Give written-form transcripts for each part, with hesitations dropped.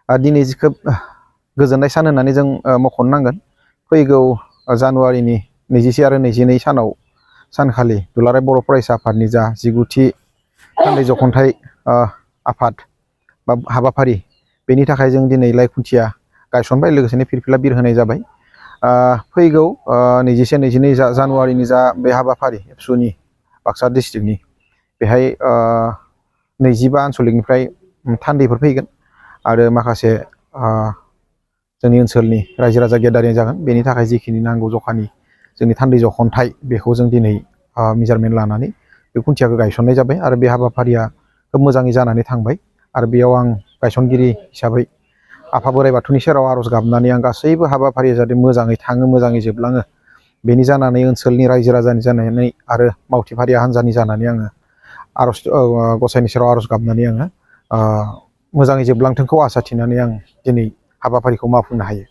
दिनै खोब गोजोननाय सान होननानै जों मख'नो नांगोन। फैगौ जानुवारिनि 21 आरो 22 सानखालि दुलाराय बर' फरायसा आफादनि जा 19थि थान्दै जख'न्थाइ आफाद बा हाबाफारि बेनि थाखाय जों दिनै लाइ खुन्थिया गायसनबाय, लोगोसेनो फिरफिला बिर होनाय जाबाय। फैगौ 21-22 जानुवारिनि जा बे हाबाफारि एबसुनि बाक्सा डिस्ट्रिक्टनि बेहाय 25 आनसलिकनिफ्राय थान्दैफोर फैगोन आरो माखासे जोंनि ओनसोलनि रायजो राजा गेदारिं जागोन। बेनि थाखाय जिखिनि नांगौ जखानि जोंनि थान्दै जख'न्थाइ बेखौ जों दिनै मेजारमेन्ट लानानै बे खुन्थियाखौ गायसननाय जाबाय आरो बे हाबाफारिया खोब मोजाङै जानानै थांबाय। आरो बेयाव आं गायसनगिरि हिसाबै आफा बोराइ बाथौनि सेराव आर'ज गाबनानै आं गासैबो हाबाफारिया जाहाथे मोजाङै थाङो, मोजाङै जोबलाङो बेनि जानानै ओनसोलनि रायजो राजानि जानानै आरो मावथिफारिया हान्जानि जानानै आङो गसाइनि सेराव आर'ज गाबनानै आङो मोजाङै जोबलांथोंखौ आसा थिनानै आं दिनै हाबाफारिखौ मावफुंनो हायो।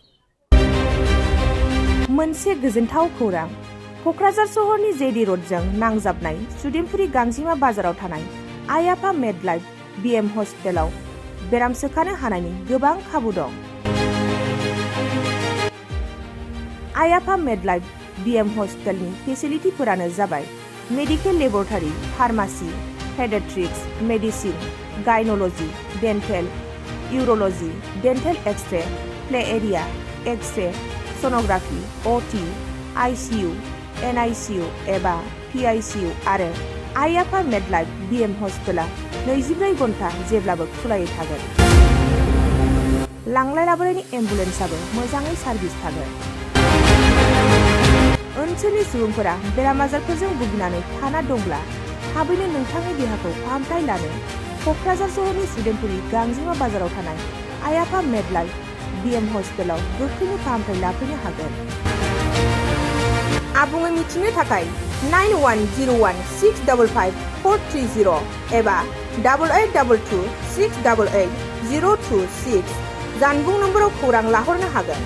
मोनसे गोजोनथाव खौरां। क'क्राझार सहरनि जेडि र'डजों नांजाबनाय सुदेमपुरि गांजिमा बाजाराव थानाय आइ आफा मेडलाइफ बिएम हस्पिटालाव बेराम सोखानो हानायनि गोबां खाबु दं। आइ आफा मेडलाइफ बिएम हस्पिटालनि फेसिलिटिफोरानो जाबाय medical laboratory, pharmacy, paediatrics, medicine, gynaecology, dental, urology, dental X-ray, play area, X-ray, sonography, OT, ICU, NICU एबा पिआइसिइउ आरो आइ आफा मेडलाइफ बिएम हस्पिटाला 24 घन्टा जेब्लाबो खुलायै थागोन। लांलाय लाबोलायनि एम्बुलेन्सआबो मोजाङै सार्भिस थागोन। ओनसोलनि सुबुंफोरा बेराम आजारफोरजों भुगिनानै थाना दंब्ला थाबैनो नोंथांनि देहाखौ फाहामथाय लानो क'क्राझार सहरनि सुदेमपुरि गांजिमा बाजाराव थानाय आइ आफा मेडलाइफ बिएम हस्पिटालाव गोख्रैनो फाहामथाय लाफैनो हागोन। आबुङै मिथिनो थाखाय 9101655430 एबा 8822 688 026 जानबुं नम्बराव खौरां लाहरनो हागोन।